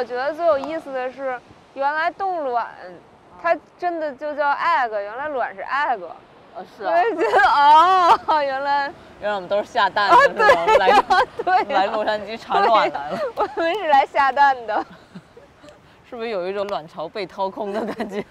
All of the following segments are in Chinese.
我觉得最有意思的是，原来冻卵，它真的就叫 egg， 原来卵是 egg。是啊。我也觉得哦，原来我们都是下蛋的，是吧？来洛杉矶产卵来了。我们是来下蛋的。是不是有一种卵巢被掏空的感觉？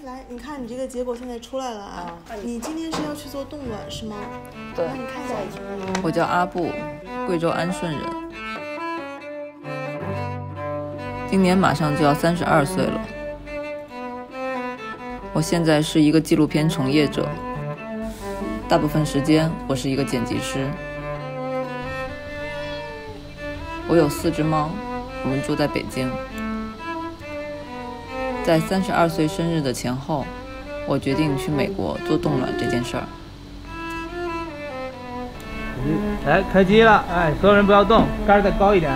来，你看你这个结果现在出来了啊！你今天是要去做冻卵是吗？对。那你看一下。我叫阿布，贵州安顺人，今年马上就要32岁了。我现在是一个纪录片从业者，大部分时间我是一个剪辑师。我有4只猫，我们住在北京。在32岁生日的前后，我决定去美国做冻卵这件事儿。来，开机了！哎，所有人不要动，杆再高一点。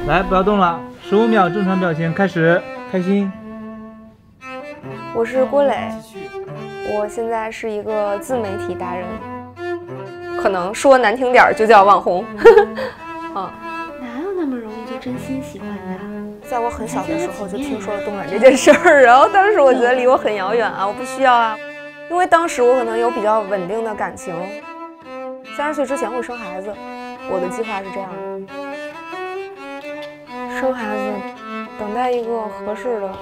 来，不要动了，15秒正常表情，开始，开心。我是郭磊，我现在是一个自媒体达人，可能说难听点就叫网红。哪有那么容易就真心喜欢的？在我很小的时候就听说了冻卵这件事儿，然后当时我觉得离我很遥远啊，我不需要啊，因为当时我可能有比较稳定的感情，30岁之前会生孩子，我的计划是这样的，生孩子，等待一个合适的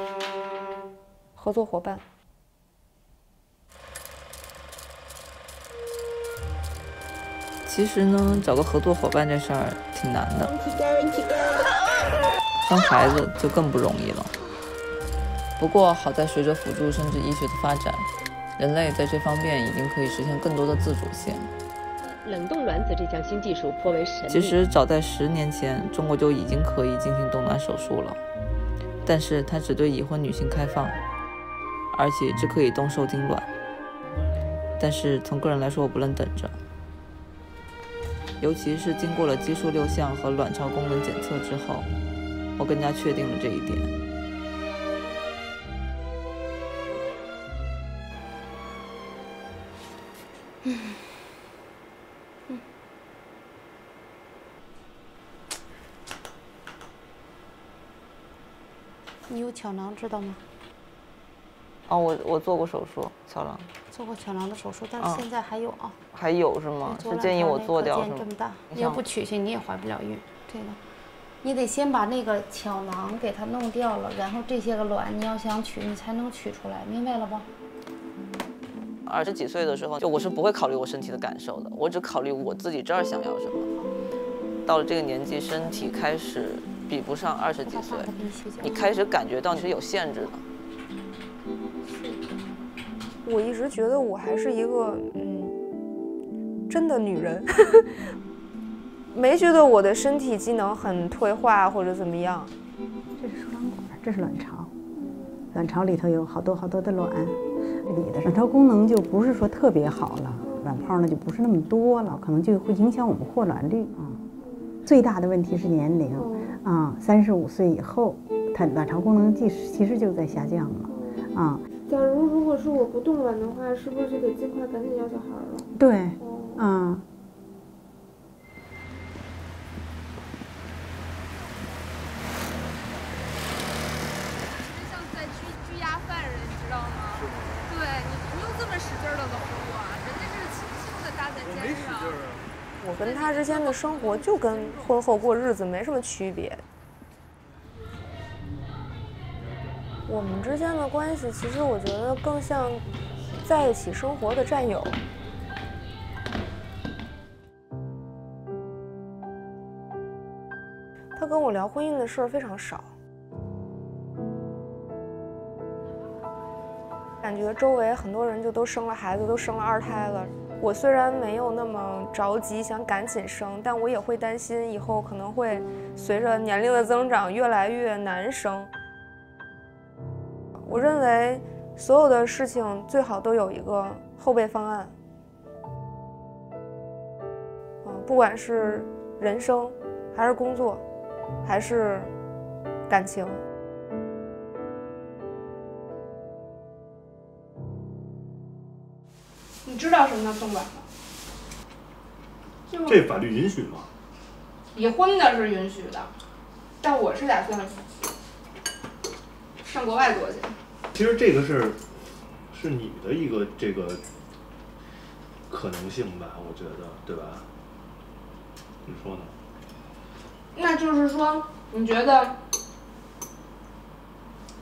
合作伙伴。其实呢，找个合作伙伴这事儿挺难的。生孩子就更不容易了。不过好在随着辅助生殖医学的发展，人类在这方面已经可以实现更多的自主性。冷冻卵子这项新技术颇为神秘。其实早在10年前，中国就已经可以进行冻卵手术了，但是它只对已婚女性开放，而且只可以冻受精卵。但是从个人来说，我不能等着。尤其是经过了激素6项和卵巢功能检测之后，我更加确定了这一点。你有巧囊知道吗？哦，我做过手术，巧囊。做过巧囊的手术，但是现在还有啊。还有是吗？是建议我做掉是吗？这么大，你要不取去你也怀不了孕。这个，你得先把那个巧囊给它弄掉了，然后这些个卵你要想取，你才能取出来，明白了吧？20几岁的时候，就我是不会考虑我身体的感受的，我只考虑我自己这儿想要什么。到了这个年纪，身体开始比不上20几岁，你开始感觉到你是有限制的。我一直觉得我还是一个真的女人，没觉得我的身体机能很退化或者怎么样。这是输卵管，这是卵巢，卵巢里头有好多好多的卵，这里的卵巢功能就不是说特别好了，卵泡呢就不是那么多了，可能就会影响我们获卵率啊。最大的问题是年龄啊，35岁以后，它卵巢功能其实就在下降了啊。假如果是我不冻卵的话，是不是就得尽快赶紧要小孩了？对，跟他之间的生活就跟婚后过日子没什么区别。我们之间的关系，其实我觉得更像在一起生活的战友。他跟我聊婚姻的事儿非常少，感觉周围很多人就都生了孩子，都生了2胎了。我虽然没有那么着急想赶紧生，但我也会担心以后可能会随着年龄的增长越来越难生。我认为所有的事情最好都有一个后备方案，不管是人生还是工作还是感情。你知道什么叫冻卵吗？这法律允许吗？离婚的是允许的，但我是打算上国外做去。其实这个是你的一个这个可能性吧，我觉得，对吧？你说呢？那就是说，你觉得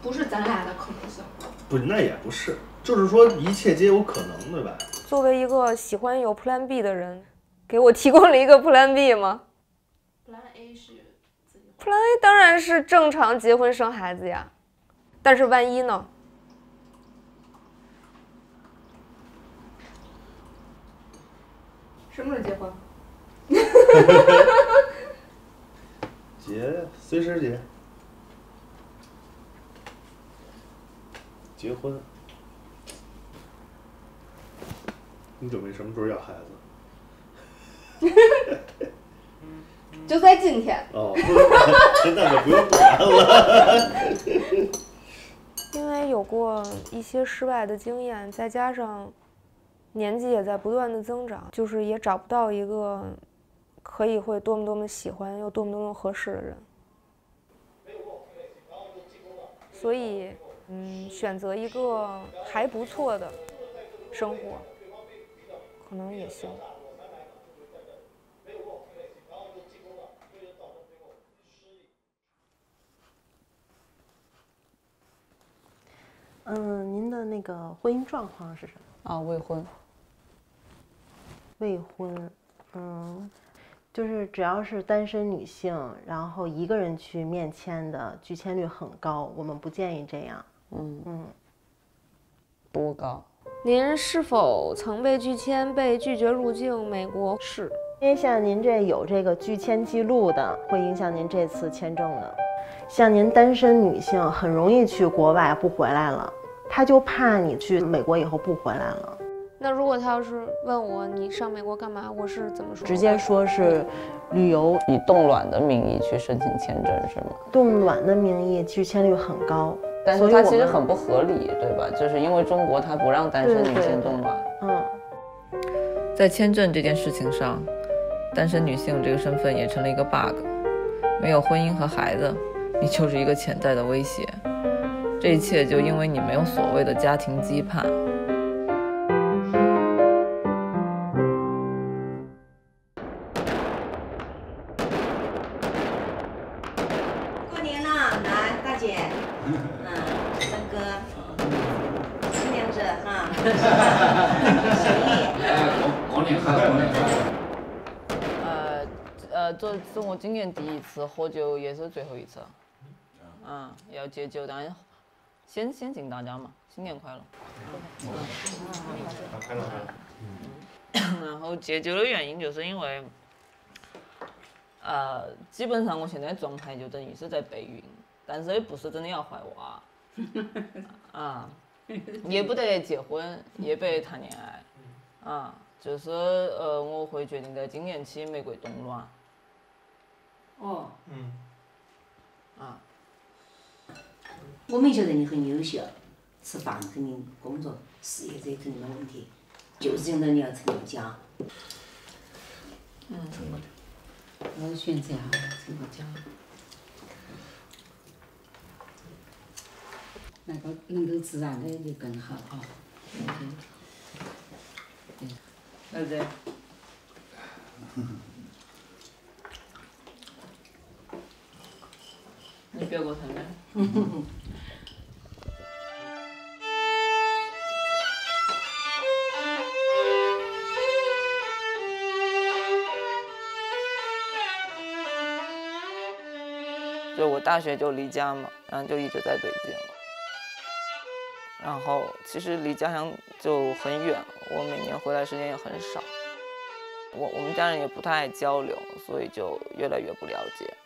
不是咱俩的可能性？不，那也不是，就是说一切皆有可能，对吧？作为一个喜欢有 Plan B 的人，给我提供了一个 Plan B 吗？ Plan A 是 Plan A 当然是正常结婚生孩子呀，但是万一呢？什么时候结婚？随时结婚。你准备什么时候要孩子？就在今天。哦，那就不用管了。因为有过一些失败的经验，再加上年纪也在不断的增长，就是也找不到一个可以会多么喜欢又多么合适的人，所以选择一个还不错的生活可能也行。您的那个婚姻状况是什么？啊，未婚。未婚，就是只要是单身女性，然后一个人去面签的，拒签率很高，我们不建议这样。多高？您是否曾被拒签、被拒绝入境美国？是。因为像您这有这个拒签记录的，会影响您这次签证的。像您单身女性，很容易去国外不回来了，他就怕你去美国以后不回来了。那如果他要是问我你上美国干嘛，我是怎么说？直接说是旅游，以冻卵的名义去申请签证是吗？冻卵的名义拒签率很高，但是它其实很不合理，对吧？就是因为中国它不让单身女性冻卵。在签证这件事情上，单身女性这个身份也成了一个 bug， 没有婚姻和孩子，你就是一个潜在的威胁。这一切就因为你没有所谓的家庭羁绊。过年了，来大姐，三哥，新娘子啊，手艺。过年好，过年好。这是我今年第一次喝酒，也是最后一次。要戒酒，但先敬大家嘛，新年快乐。快乐。然后戒酒的原因就是因为，基本上我现在状态就等于是在备孕，但是也不是真的要怀娃，也不得结婚，也不得谈恋爱，就是我会决定在今年起玫瑰冻卵。我们觉得你很优秀，吃饭肯定，工作事业这肯定没问题，就是觉得你要成个家。我选择成个家，那个能够自然的就更好啊。对不对？你别给我谈恋爱。就我大学就离家嘛，然后就一直在北京。然后其实离家乡就很远，我每年回来时间也很少。我们家人也不太爱交流，所以就越来越不了解。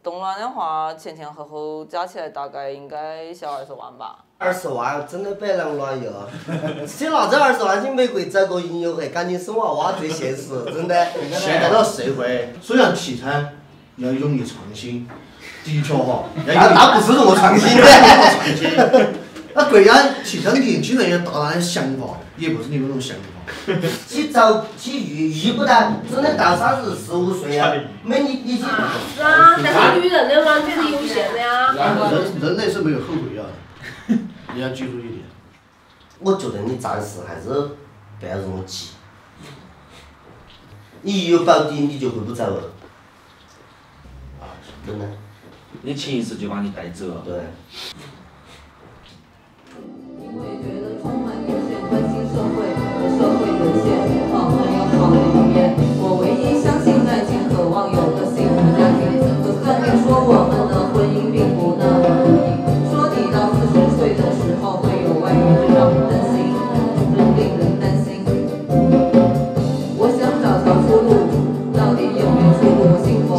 冻卵的话，前前后后加起来大概应该小20万吧。20万真的白囊卵哟！你拿这20万去美国找个营友会，赶紧生娃娃最现实，真的。现在的社会虽然提倡要勇于创新，的确哈，那不是那么创新的。那国家提倡年轻人有大胆的想法，也不是你们那种想法。去找去遇不到，只能到30、15岁啊！没你是啊，但是女人的卵子是有限的呀。人类是没有后悔药的，你要记住一点。我觉得你暂时还是不要那么急，你一有保底，你就会不走了。真的。你潜意识就把你带走了。对。因为觉得充满有限，关心社会和社会有限，很有好的一面。我唯一相信爱情，渴望有个幸福家庭。可算命说我们的婚姻并不那么如意，说你到40岁的时候会有外遇，这让我担心，真令人担心。我想找条出路，到底有没有出路？我信佛，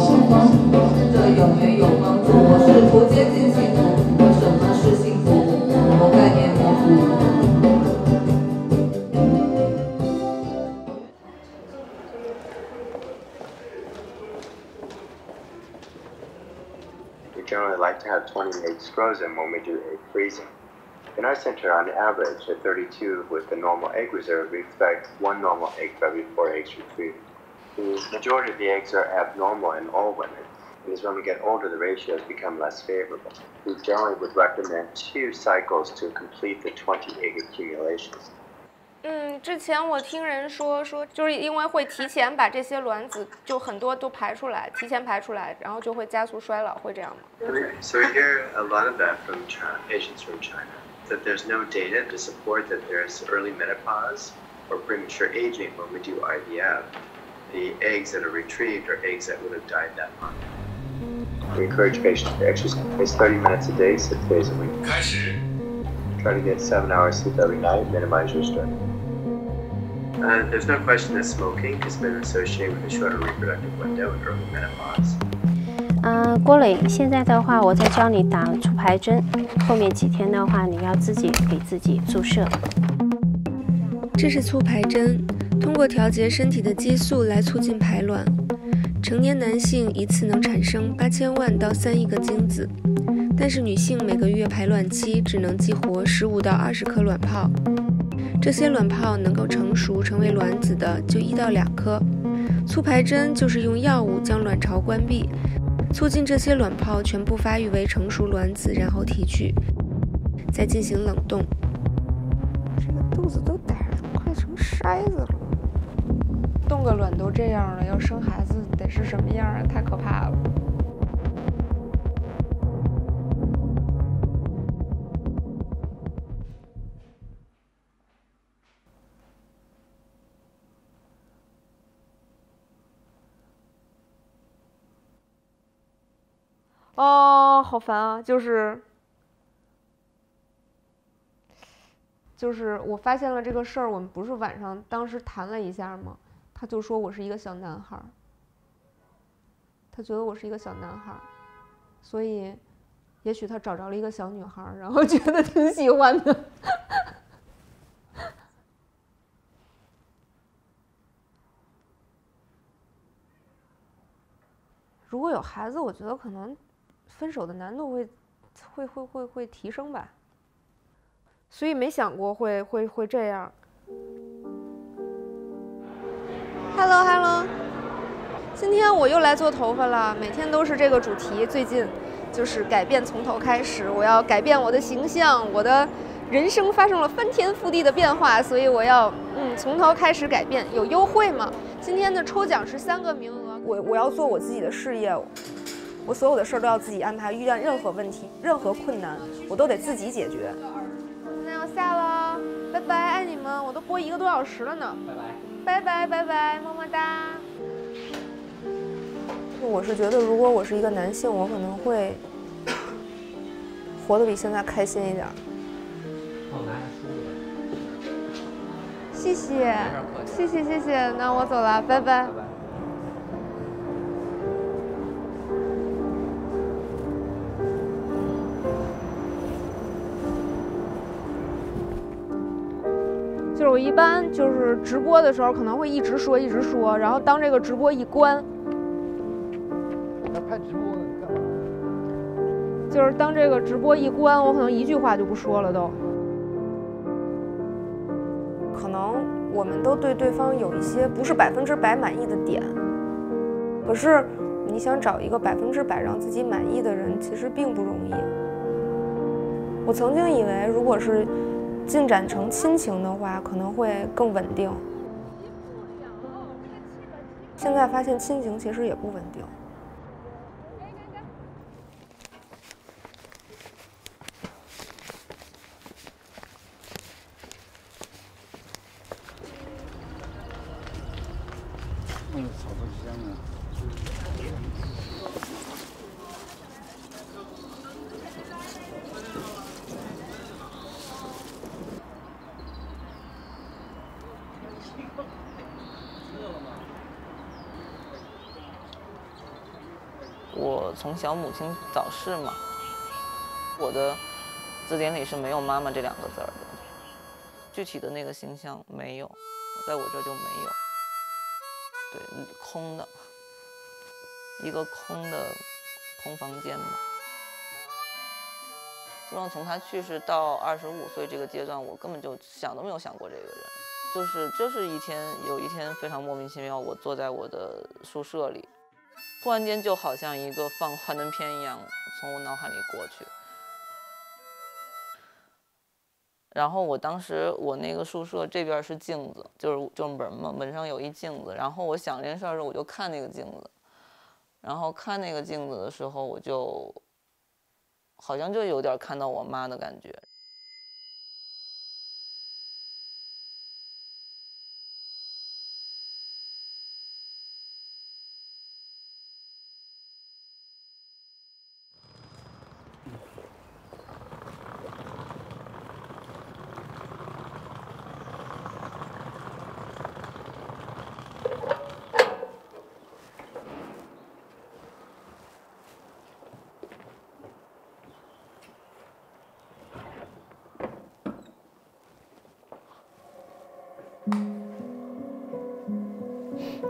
这有没有帮助？我试图接近幸福，可什么是幸福？我概念模糊。We generally like to have 20 eggs frozen when we do egg freezing. In our center, on average, at 32 with the normal egg reserve, we expect 1 normal egg for every 4 eggs retrieved. The majority of the eggs are abnormal in all women. It is when we get older the ratios become less favorable. We generally would recommend 2 cycles to complete the 20 egg accumulations. 之前我听人说，就是因为会提前把这些卵子就很多都排出来，提前排出来，然后就会加速衰老，会这样吗？ So we hear a lot of that from China, patients from China, that there's no data to support that there's early menopause or premature aging when we do IVF. The eggs that are retrieved are eggs that would have died that month. We encourage patients to exercise 30 minutes a day, 6 days a week. Try to get 7 hours sleep every night, minimize your stress. There's no question that smoking has been associated with a shorter reproductive window and early menopause. 郭磊，现在的话，我在教你打促排针，后面几天的话，你要自己给自己注射。这是促排针，通过调节身体的激素来促进排卵。成年男性一次能产生8000万到3亿个精子，但是女性每个月排卵期只能激活15到20颗卵泡。这些卵泡能够成熟成为卵子的就1到2颗。促排针就是用药物将卵巢关闭，促进这些卵泡全部发育为成熟卵子，然后提取，再进行冷冻。这个肚子都带着快成筛子了，冻个卵都这样了，要生孩子得是什么样啊？太可怕了。哦，好烦啊！就是我发现了这个事儿，我们不是晚上当时谈了一下吗？他就说我是一个小男孩，他觉得我是一个小男孩，所以也许他找着了一个小女孩，然后觉得挺喜欢的。如果有孩子，我觉得可能分手的难度会提升吧，所以没想过会这样。Hello， 今天我又来做头发了，每天都是这个主题。最近就是改变从头开始，我要改变我的形象，我的人生发生了翻天覆地的变化，所以我要从头开始改变。有优惠吗？今天的抽奖是3个名额。我要做我自己的事业，我所有的事儿都要自己安排。遇见任何问题、任何困难，我都得自己解决。那要下了，拜拜，爱你们！我都播1个多小时了呢。拜拜，拜拜，么么哒。我是觉得，如果我是一个男性，我可能会活得比现在开心一点。谢谢，谢谢，谢谢。那我走了，拜拜。就是我一般就是直播的时候可能会一直说，然后当这个直播一关，拍直播呢，你干嘛？就是当这个直播一关，我可能一句话就不说了都。可能我们都对对方有一些不是100%满意的点，可是你想找一个100%让自己满意的人，其实并不容易。我曾经以为，如果是进展成亲情的话，可能会更稳定。现在发现亲情其实也不稳定。炒得香啊！我从小母亲早逝嘛，我的字典里是没有妈妈这2个字的，具体的那个形象没有，在我这就没有。对，空的，一个空房间吧。基本上从他去世到25岁这个阶段，我根本就想都没有想过这个人。就是有一天非常莫名其妙，我坐在我的宿舍里，突然间就好像一个放幻灯片一样从我脑海里过去。然后我当时我那个宿舍这边是镜子，就是门嘛，门上有一镜子。然后我想这件事的时候，我就看那个镜子，然后看那个镜子的时候，我就好像就有点看到我妈的感觉。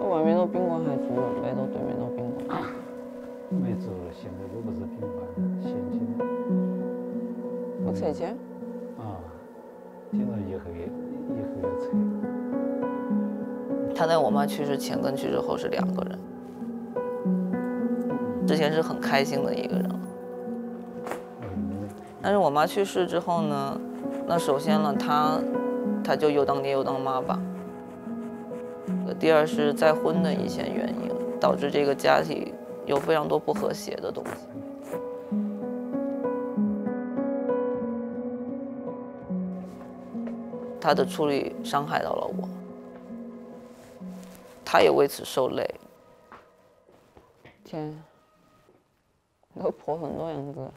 外面的宾馆还住了，外头对面的宾馆。没住了，现在都不是宾馆了，闲起来。我拆迁？啊，听说以后要拆。他在我妈去世前跟去世后是2个人，之前是很开心的一个人，但是我妈去世之后呢，那首先呢，他就又当爹又当妈吧。第二是再婚的一些原因，导致这个家庭有非常多不和谐的东西。他的处理伤害到了我，他也为此受累。天，都破很多样子。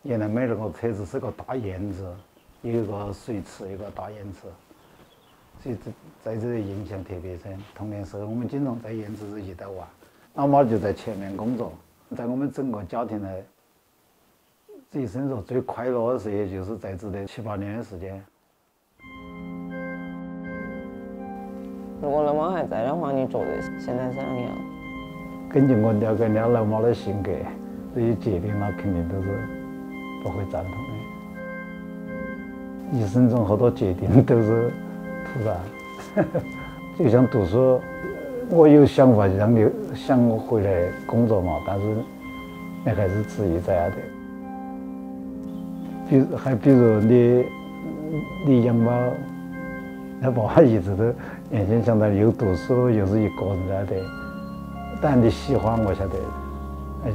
原来买那个车子是个大院子。一个水池，一个大院子，所以在这里印象特别深。童年时候，我们经常在院子里一起在玩，老妈就在前面工作。在我们整个家庭呢，这一生中最快乐的事，也就是在这的7、8年的时间。如果老妈还在的话，你做的现在是哪样？根据我了解了老妈的性格，这些决定，那肯定都是不会赞同的。一生中好多决定都是突然。就像读书，我有想法想回来工作嘛，但是那还是迟疑在的。比如你养猫，那爸爸一直都原先想到又读书又是一个人在的，但你喜欢我晓得，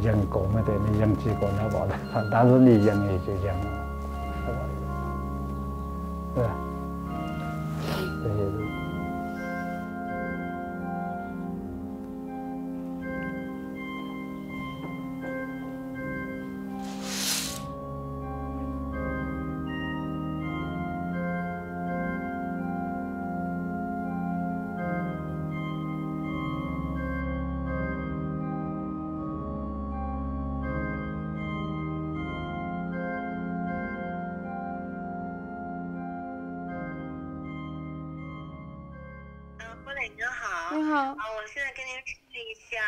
养个没得，你养几个那罢了，但是你养也就养了，是吧？这些都。你好，我现在跟您说一下，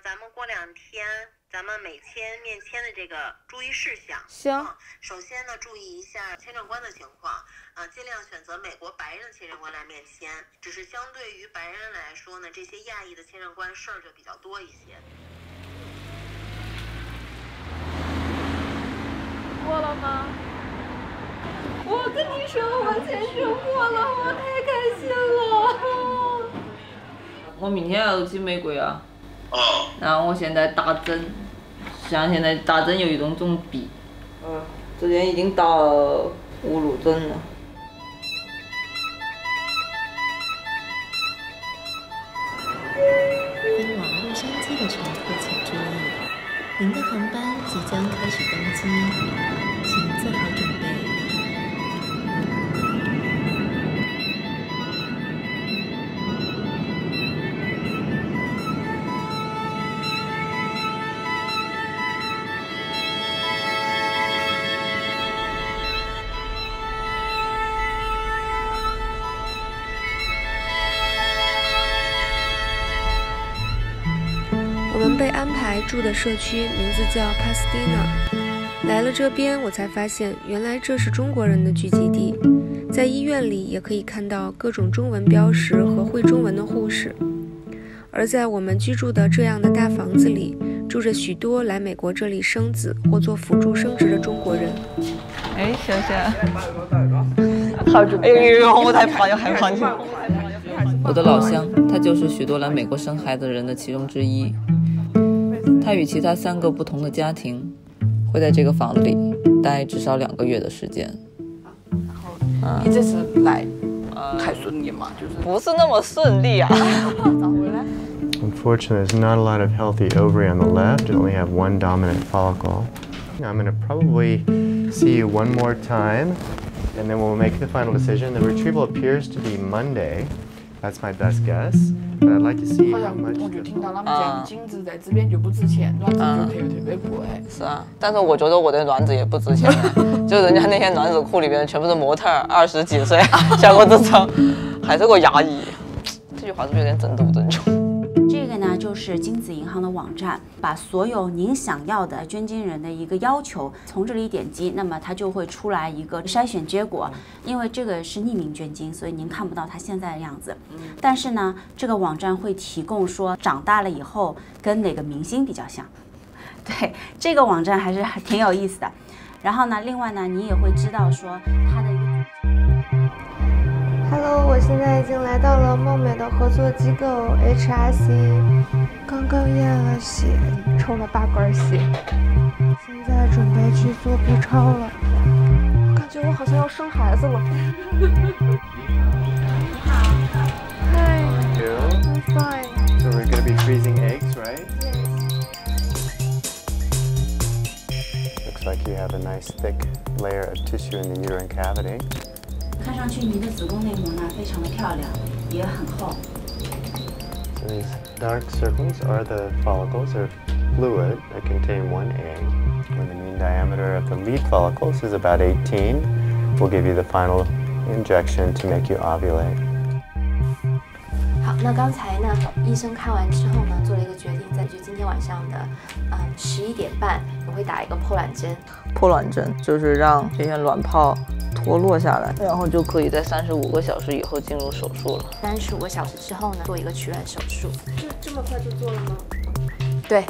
咱们过2天咱们美签面签的这个注意事项。行。首先呢，注意一下签证官的情况，尽量选择美国白人的签证官来面签。只是相对于白人来说呢，这些亚裔的签证官事儿就比较多一些。过了吗？我跟你说，我签证过了，我太开心了。我明天要去美国啊，然后我现在打针，像现在打针有一种笔，之前已经打了5路针了。飞往洛杉矶的乘客请注意，您的航班即将开始登机，请做好准备。我们被安排住的社区名字叫 Pasadena。来了这边，我才发现原来这是中国人的聚集地。在医院里也可以看到各种中文标识和会中文的护士。而在我们居住的这样的大房子里，住着许多来美国这里生子或做辅助生殖的中国人。哎，小夏，好久，哎呦，我太怕，要害怕你。我的老乡，他就是许多来美国生孩子的人的其中之一。他与其他3个不同的家庭会在这个房子里待至少2个月的时间。你这次来太顺利吗？就是不是那么顺利啊。Unfortunately, there's not a lot of healthy ovary on the left. You only have 1 dominant follicle. I'm going to probably see you one more time, and then we'll make the final decision. The retrieval appears to be Monday. That's my best guess. But I'd like to see how much. 我就听到他们讲精子在这边就不值钱，卵子就特别贵。是啊，但是我觉得我的卵子也不值钱，就人家那些卵子库里边全部是模特，20几岁，像我这种，还是个牙医。这句话是不是有点正不正确？这个呢，就是精子银行的网站，把所有您想要的捐精人的一个要求从这里点击，那么它就会出来一个筛选结果。因为这个是匿名捐精，所以您看不到他现在的样子。但是呢，这个网站会提供说长大了以后跟哪个明星比较像。对，这个网站还是挺有意思的。然后呢，另外呢，你也会知道说它的一个。Hello， 我现在已经来到了梦美的合作机构 HRC， 刚刚验了血，抽了8管血，现在准备去做 B 超了。我感觉我好像要生孩子了。Hi, I'm fine. So we're going to be freezing eggs, right? Looks like you have a nice thick layer of tissue in the uterine cavity. 看上去您的子宫内膜呢非常的漂亮，也很厚。So these dark circles are the follicles or fluid that contain 1 egg. When the mean diameter of the lead follicles is about 18, we'll give you the final injection to make you ovulate. 好，那刚才呢，医生看完之后呢，做了一个决定，在就今天晚上的11点半，我会打一个破卵针。破卵针就是让这些卵泡脱落下来，然后就可以在35个小时以后进入手术了。35个小时之后呢，做一个取卵手术。这么快就做了吗？对。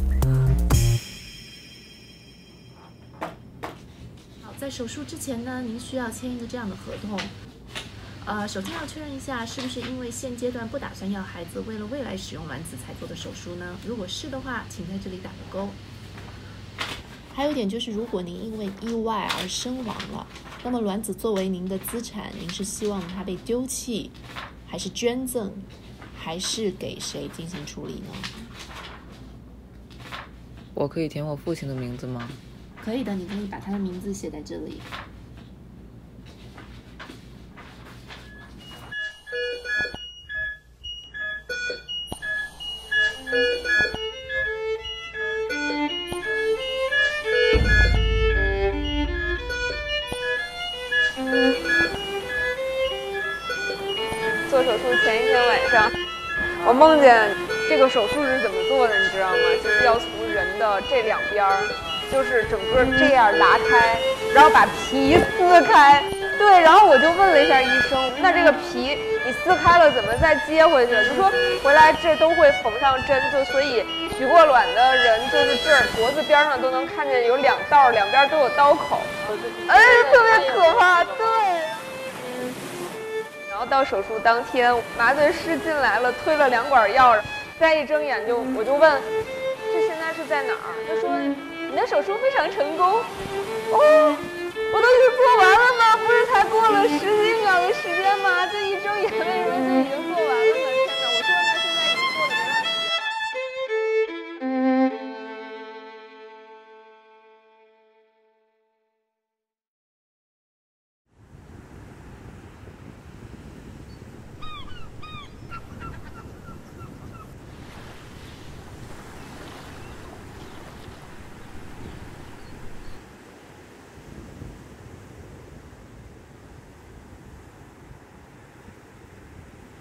好，在手术之前呢，您需要签一个这样的合同。首先要确认一下，是不是因为现阶段不打算要孩子，为了未来使用卵子才做的手术呢？如果是的话，请在这里打个勾。还有一点就是，如果您因为意外而身亡了，那么卵子作为您的资产，您是希望它被丢弃，还是捐赠，还是给谁进行处理呢？我可以填我父亲的名字吗？可以的，你可以把他的名字写在这里。做手术前一天晚上，我梦见这个手术是怎么做的，你知道吗？就是要从人的这两边儿，就是整个这样拉开，然后把皮撕开。对，然后我就问了一下医生，那这个皮你撕开了怎么再接回去？就说回来这都会缝上针，就所以取过卵的人就是这儿脖子边上都能看见有2道，两边都有刀口，哎，特别可怕。对。然后到手术当天，麻醉师进来了，推了2管药，再一睁眼我就问，这现在是在哪儿？他说你的手术非常成功。哦，我都已经做完了吗？不是才过了10几秒的时间吗？这一睁眼为什么就已经做完了呢？天哪！我说那现在已经过了多长时间了？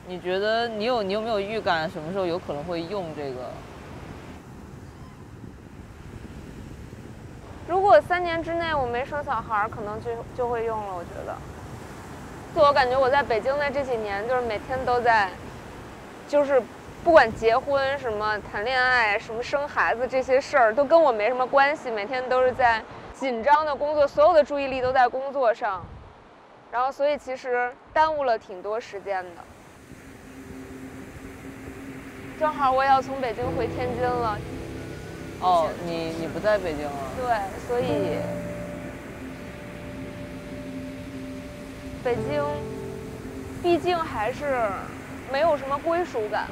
你觉得你有没有预感什么时候有可能会用这个？如果3年之内我没生小孩，可能就会用了。我觉得，自我感觉我在北京的这几年，就是每天都在，就是不管结婚什么、谈恋爱什么、生孩子这些事儿，都跟我没什么关系。每天都是在紧张的工作，所有的注意力都在工作上，然后所以其实耽误了挺多时间的。正好我也要从北京回天津了。哦，你不在北京了？对，所以北京毕竟还是没有什么归属感，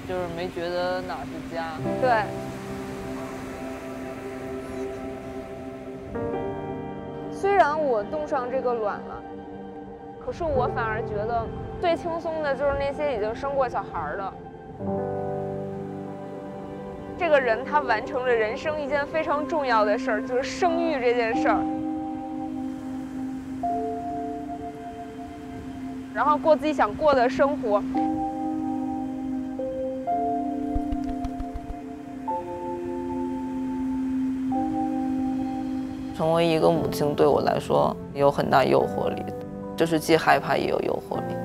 就是没觉得哪是家。对。虽然我冻上这个卵了，可是我反而觉得最轻松的就是那些已经生过小孩的。这个人他完成了人生一件非常重要的事儿，就是生育这件事儿，然后过自己想过的生活。成为一个母亲对我来说有很大诱惑力，就是既害怕也有诱惑力。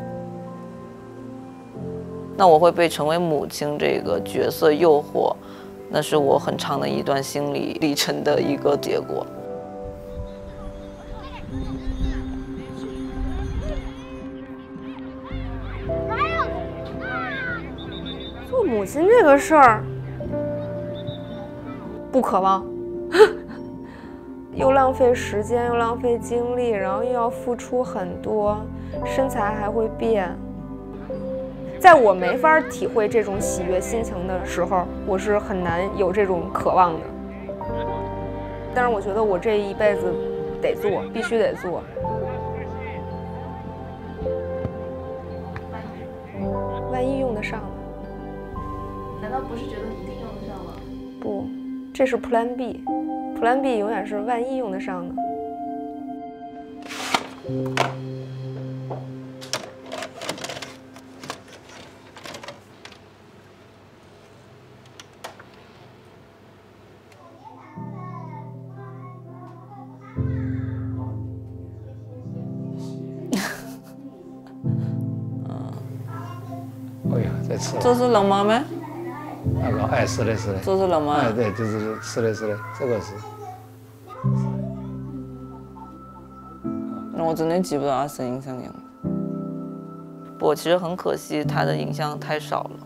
那我会被成为母亲这个角色诱惑，那是我很长的一段心理历程的一个结果。做母亲这个事儿不渴望，又浪费时间，又浪费精力，然后又要付出很多，身材还会变。在我没法体会这种喜悦心情的时候，我是很难有这种渴望的。但是我觉得我这一辈子得做，必须得做。万一用得上呢？难道不是觉得一定用得上吗？不，这是 Plan B。Plan B 永远是万一用得上呢。来吃。这是冷妈吗？那个哎，是的，是的。这是冷妈。哎，对，就是是的，是的，这个是。那我真的记不到他声音像样子。不过其实很可惜，他的影像太少了，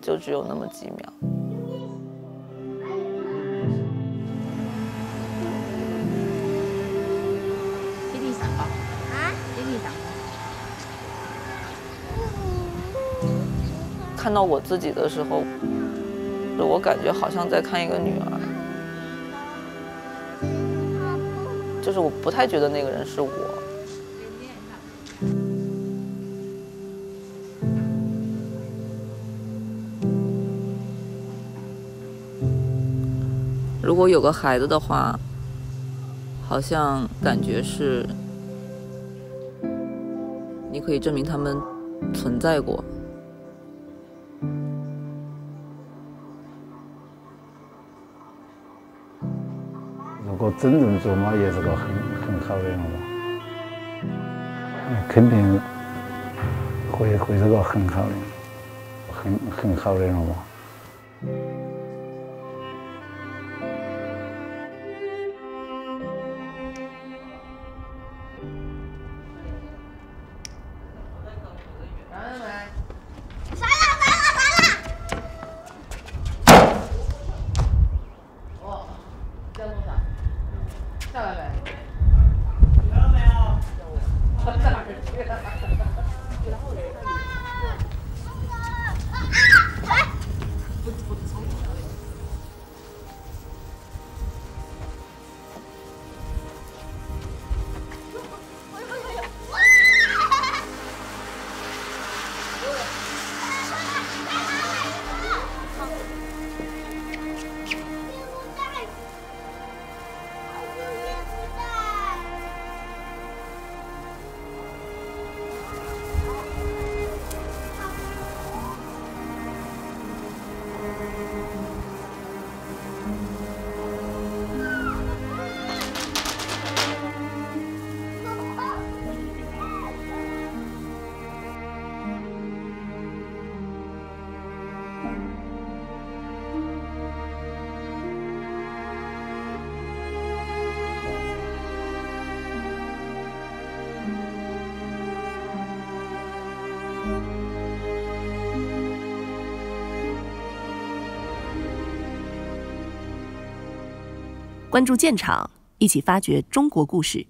就只有那么几秒。看到我自己的时候，我感觉好像在看一个女儿，就是我不太觉得那个人是我。如果有个孩子的话，好像感觉是你可以证明他们存在过。如果真正做嘛，也是个很好的人吧，肯定会是个很好的，很好的人吧。关注现场，一起发掘中国故事。